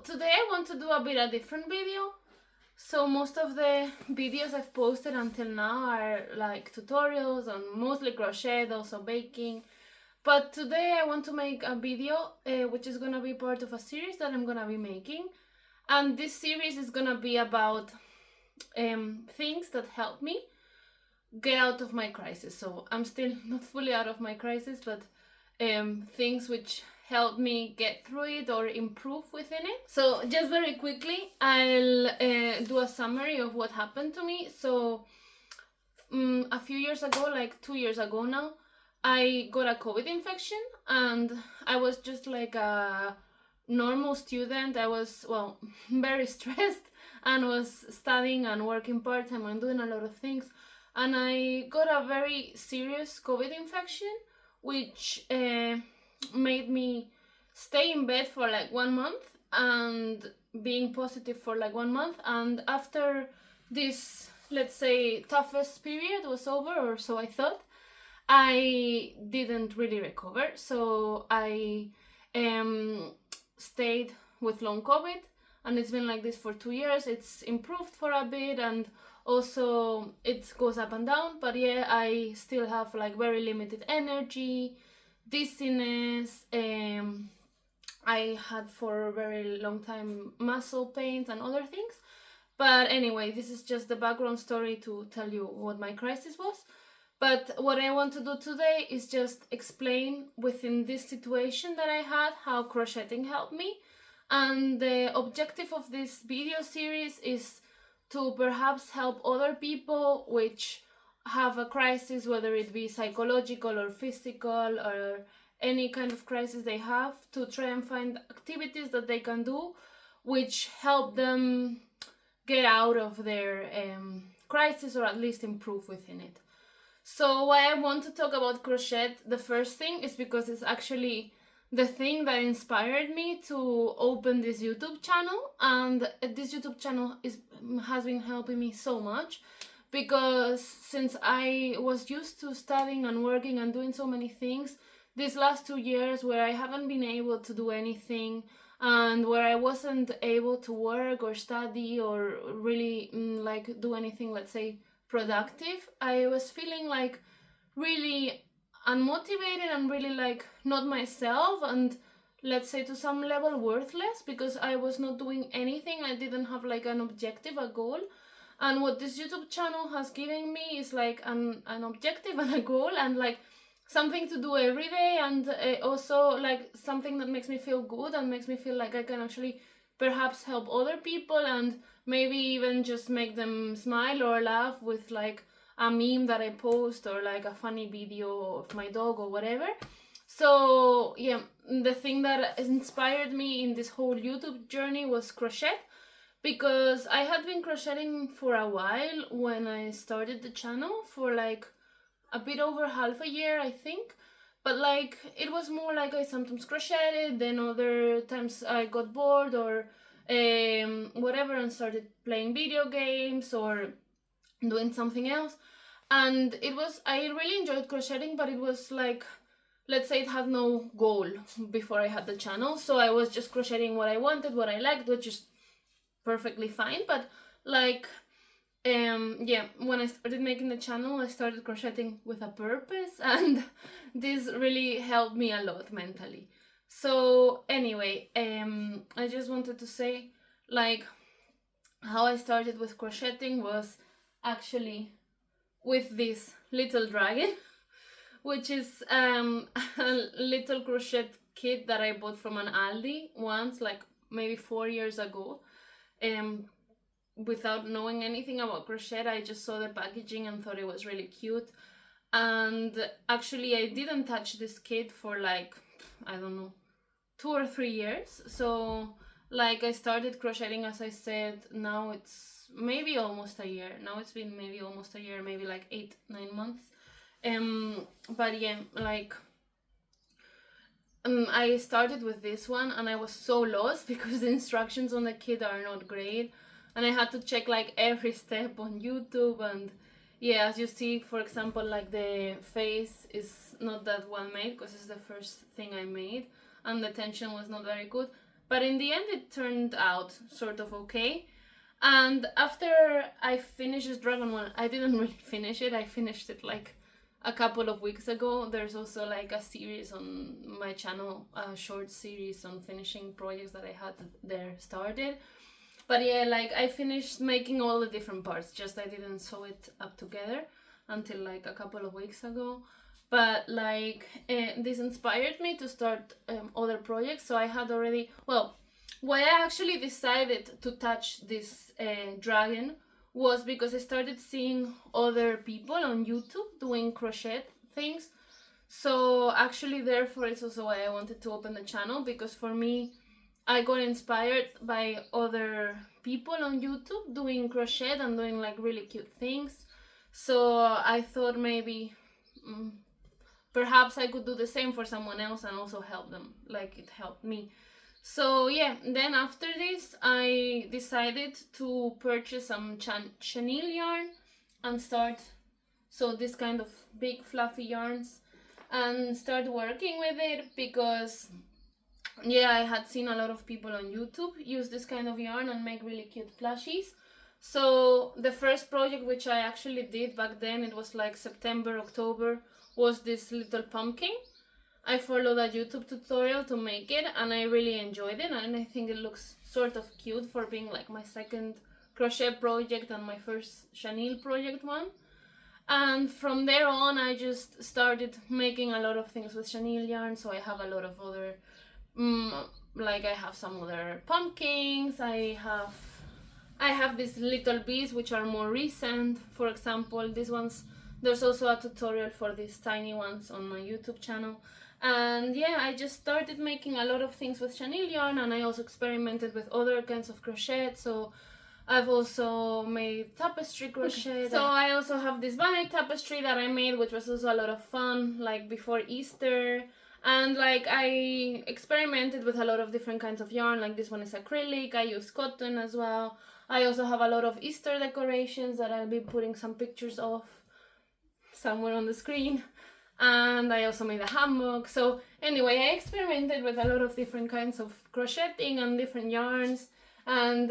So today I want to do a bit of different video. So most of the videos I've posted until now are like tutorials on mostly crochet, also baking. But today I want to make a video which is gonna be part of a series that I'm gonna be making. And this series is gonna be about things that help me get out of my crisis. So I'm still not fully out of my crisis, but things which help me get through it or improve within it. So just very quickly, I'll do a summary of what happened to me. So a few years ago, like 2 years ago now, I got a COVID infection and I was just like a normal student. I was, well, very stressed and was studying and working part-time and doing a lot of things. And I got a very serious COVID infection, which made me stay in bed for like 1 month and being positive for like 1 month. And after this, let's say, toughest period was over, or so I thought, I didn't really recover. So I stayed with long COVID, and it's been like this for 2 years. It's improved for a bit, and also it goes up and down, but yeah, I still have like very limited energy, dizziness. I had for a very long time muscle pains and other things. But anyway, this is just the background story to tell you what my crisis was. But what I want to do today is just explain within this situation that I had how crocheting helped me. And the objective of this video series is to perhaps help other people which have a crisis, whether it be psychological or physical or any kind of crisis they have, to try and find activities that they can do which help them get out of their crisis, or at least improve within it. So why I want to talk about crochet, the first thing is because it's actually the thing that inspired me to open this YouTube channel. And this YouTube channel has been helping me so much, because since I was used to studying and working and doing so many things, these last 2 years where I haven't been able to do anything and where I wasn't able to work or study or really like do anything, let's say, productive, I was feeling like really unmotivated and really like not myself, and let's say to some level worthless, because I was not doing anything. I didn't have like an objective, a goal. And what this YouTube channel has given me is like an objective and a goal, and like something to do every day, and also like something that makes me feel good and makes me feel like I can actually perhaps help other people, and maybe even just make them smile or laugh with like a meme that I post, or like a funny video of my dog or whatever. So yeah, the thing that inspired me in this whole YouTube journey was crochet, because I had been crocheting for a while when I started the channel, for like a bit over half a year, I think. But like it was more like I sometimes crocheted, then other times I got bored or whatever, and started playing video games or doing something else. And I really enjoyed crocheting, but it was like, let's say, it had no goal before I had the channel. So I was just crocheting what I wanted, what I liked, which is perfectly fine. But like yeah, when I started making the channel, I started crocheting with a purpose, and this really helped me a lot mentally. So anyway, I just wanted to say, like, how I started with crocheting was actually with this little dragon, which is a little crochet kit that I bought from an Aldi once, like maybe 4 years ago. Without knowing anything about crochet, I just saw the packaging and thought it was really cute. And actually I didn't touch this kit for like, I don't know, 2 or 3 years. So like I started crocheting, as I said, now it's maybe almost a year. Now it's been maybe almost a year, maybe like 8-9 months. But yeah, like I started with this one and I was so lost because the instructions on the kit are not great. And I had to check like every step on YouTube, and yeah, as you see, for example, like the face is not that well made because it's the first thing I made, and the tension was not very good. but in the end it turned out sort of okay. And after I finished this dragon one, I didn't really finish it. I finished it like a couple of weeks ago. There's also like a series on my channel, a short series on finishing projects that I had there started. But yeah, like I finished making all the different parts, just I didn't sew it up together until like a couple of weeks ago. But like this inspired me to start other projects. So I had already, well, why I actually decided to touch this dragon was because I started seeing other people on YouTube doing crochet things. So actually, therefore, it's also why I wanted to open the channel, because for me, I got inspired by other people on YouTube doing crochet and doing like really cute things. So I thought maybe perhaps I could do the same for someone else and also help them like it helped me. So yeah, then after this I decided to purchase some chenille yarn and start, so this kind of big fluffy yarns, and start working with it, because yeah, I had seen a lot of people on YouTube use this kind of yarn and make really cute plushies. So the first project which I actually did back then, it was like September, October, was this little pumpkin. I followed a YouTube tutorial to make it and I really enjoyed it, and I think it looks sort of cute for being like my second crochet project and my first chenille project one. And from there on I just started making a lot of things with chenille yarn. So I have a lot of other like I have some other pumpkins, I have these little bees which are more recent. For example, these ones, there's also a tutorial for these tiny ones on my YouTube channel. And yeah, I just started making a lot of things with chenille yarn, and I also experimented with other kinds of crochet. So I've also made tapestry crochet. So I also have this bunny tapestry that I made, which was also a lot of fun, like before Easter. And like I experimented with a lot of different kinds of yarn, like this one is acrylic, I use cotton as well. I also have a lot of Easter decorations that I'll be putting some pictures of somewhere on the screen. And I also made a hammock. So anyway, I experimented with a lot of different kinds of crocheting and different yarns, and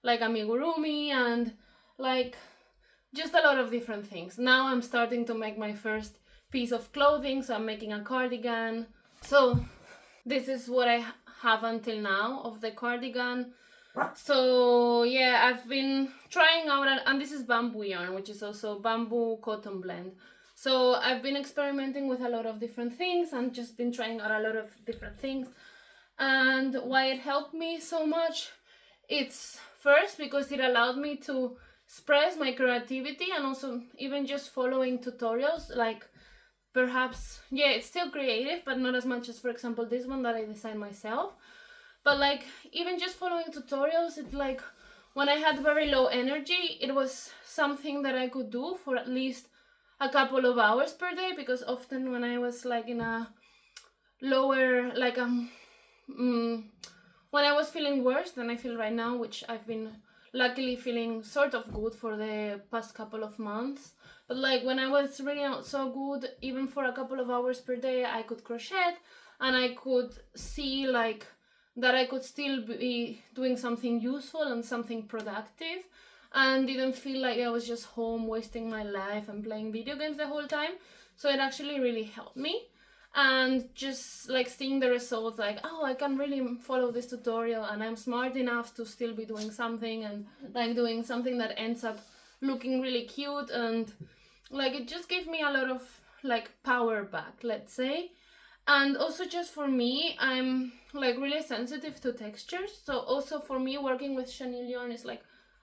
like amigurumi, and like just a lot of different things. Now I'm starting to make my first piece of clothing, so I'm making a cardigan. So this is what I have until now of the cardigan. So yeah, I've been trying out, and this is bamboo yarn, which is also bamboo cotton blend. So I've been experimenting with a lot of different things and just been trying out a lot of different things. And why it helped me so much, it's first because it allowed me to express my creativity, and also even just following tutorials, like perhaps, yeah, it's still creative, but not as much as, for example, this one that I designed myself. But like even just following tutorials, it's like when I had very low energy, it was something that I could do for at least a couple of hours per day, because often when I was like in a lower, like when I was feeling worse than I feel right now, which I've been luckily feeling sort of good for the past couple of months, but like when I was really not so good, even for a couple of hours per day, I could crochet, and I could see like that I could still be doing something useful and something productive, and didn't feel like I was just home wasting my life and playing video games the whole time. So it actually really helped me. And just like seeing the results, like, oh, I can really follow this tutorial and I'm smart enough to still be doing something, and like doing something that ends up looking really cute, and like it just gave me a lot of like power back, let's say. And also just for me, I'm like really sensitive to textures, so also for me working with chenille yarn is like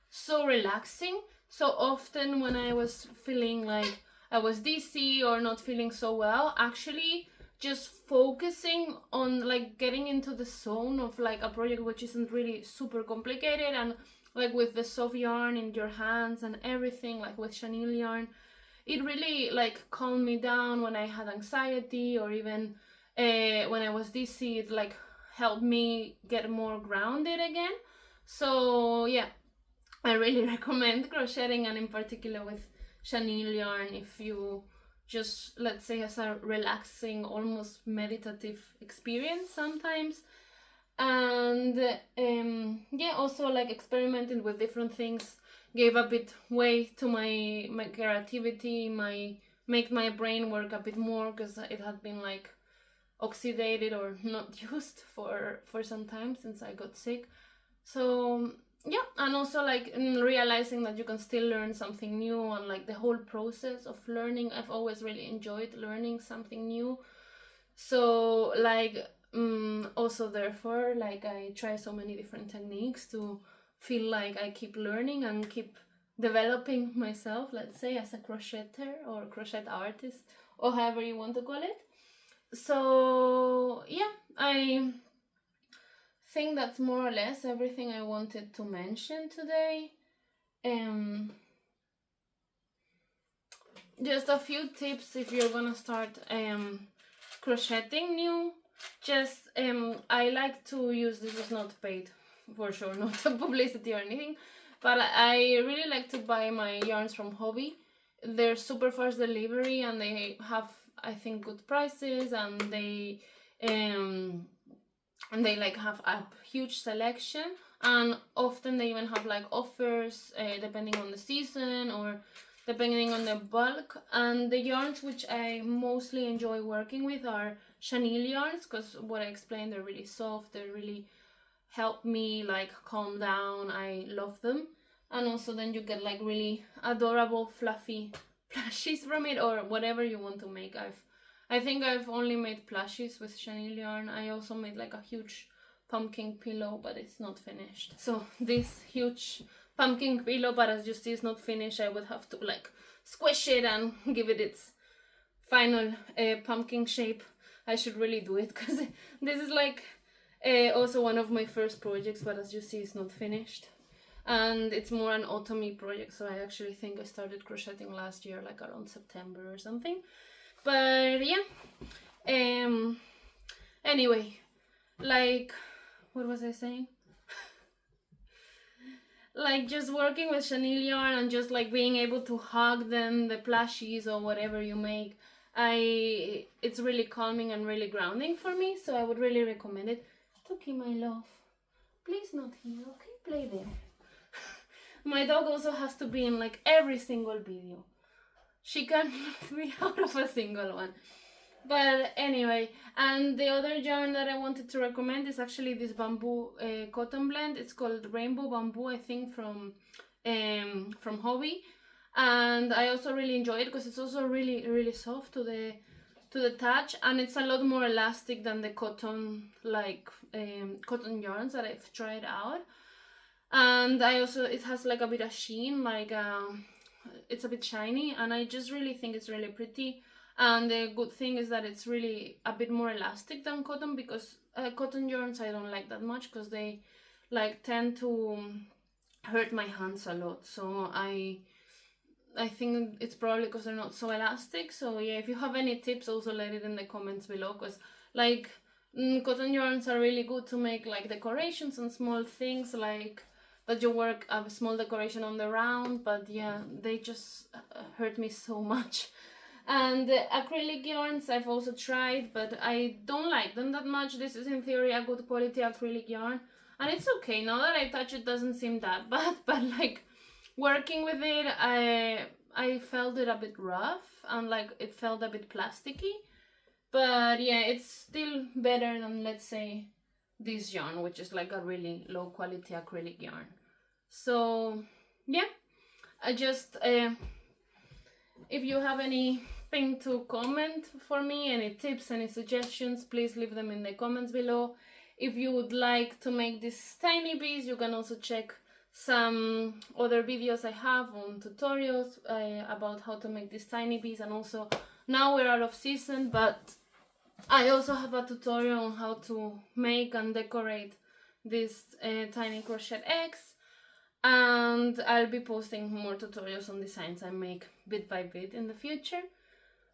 so relaxing. So often when I was feeling like I was dizzy or not feeling so well, actually just focusing on like getting into the zone of like a project which isn't really super complicated, and like with the soft yarn in your hands and everything, like with chenille yarn, it really like calmed me down when I had anxiety, or even when I was dizzy, it like helped me get more grounded again. So yeah, I really recommend crocheting, and in particular with chenille yarn, if you just, let's say, as a relaxing, almost meditative experience sometimes. And yeah, also like experimenting with different things gave a bit way to my creativity, make my brain work a bit more, because it had been like oxidated or not used for some time since I got sick. So yeah, and also like realizing that you can still learn something new, and like the whole process of learning, I've always really enjoyed learning something new. So like also therefore like I try so many different techniques to feel like I keep learning and keep developing myself, let's say, as a crocheter or crochet artist, or however you want to call it. So yeah, I think that's more or less everything I wanted to mention today. Just a few tips if you're gonna start crocheting new. Just I like to use, this is not paid for sure, not publicity or anything, but I really like to buy my yarns from Hobby. They're super fast delivery, and they have, I think, good prices, and they like have a huge selection, and often they even have like offers depending on the season or depending on the bulk. And the yarns which I mostly enjoy working with are chenille yarns, because what I explained, they're really soft, they really help me like calm down, I love them. And also then you get like really adorable fluffy plushies from it, or whatever you want to make. I think I've only made plushies with chenille yarn. I also made like a huge pumpkin pillow, but it's not finished. So this huge pumpkin pillow, but as you see, it's not finished. I would have to like squish it and give it its final pumpkin shape. I should really do it, because this is like also one of my first projects, but as you see, it's not finished. And it's more an autumny project, so I actually think I started crocheting last year, like around September or something. But yeah, anyway, like, what was I saying? Like just working with chenille yarn and just like being able to hug them, the plushies or whatever you make, it's really calming and really grounding for me. So I would really recommend it. Tuki, my love, please not here, okay? Play there. My dog also has to be in like every single video. She can't be out of a single one. But anyway, and the other yarn that I wanted to recommend is actually this bamboo cotton blend. It's called Rainbow Bamboo, I think, from Hobby. And I also really enjoy it because it's also really, really soft to the touch, and it's a lot more elastic than the cotton, like cotton yarns that I've tried out. And I also, it has like a bit of sheen, like it's a bit shiny, and I just really think it's really pretty. And the good thing is that it's really a bit more elastic than cotton, because cotton yarns I don't like that much, because they like tend to hurt my hands a lot. So I think it's probably because they're not so elastic. So yeah, if you have any tips, also let it in the comments below, because like cotton yarns are really good to make like decorations and small things, like that you work a small decoration on the round. But yeah, they just hurt me so much. And the acrylic yarns I've also tried, but I don't like them that much. This is in theory a good quality acrylic yarn, and it's okay. Now that I touch it, doesn't seem that bad, but like working with it, I felt it a bit rough, and like it felt a bit plasticky. But yeah, it's still better than, let's say, this yarn, which is like a really low quality acrylic yarn. So yeah, I just if you have anything to comment for me, any tips, any suggestions, please leave them in the comments below. If you would like to make these tiny bees, you can also check some other videos I have on tutorials about how to make these tiny bees. And also, now we're out of season, but I also have a tutorial on how to make and decorate these tiny crochet eggs. And I'll be posting more tutorials on designs I make bit by bit in the future.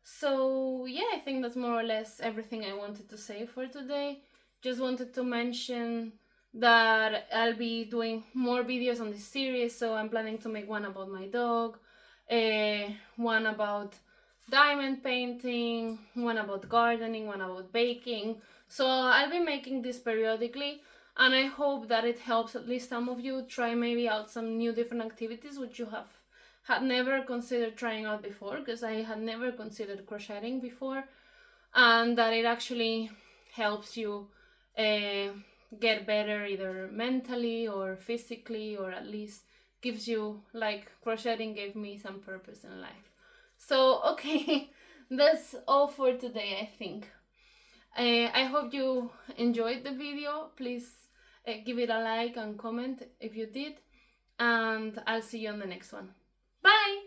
So yeah, I think that's more or less everything I wanted to say for today. Just wanted to mention that I'll be doing more videos on this series. So I'm planning to make one about my dog, one about diamond painting, one about gardening, one about baking. So I'll be making this periodically, and I hope that it helps at least some of you try maybe out some new different activities which you had never considered trying out before, because I had never considered crocheting before, and that it actually helps you get better either mentally or physically, or at least gives you, like crocheting gave me some purpose in life. So okay, that's all for today, I think. I hope you enjoyed the video. Please give it a like and comment if you did, and I'll see you on the next one. Bye!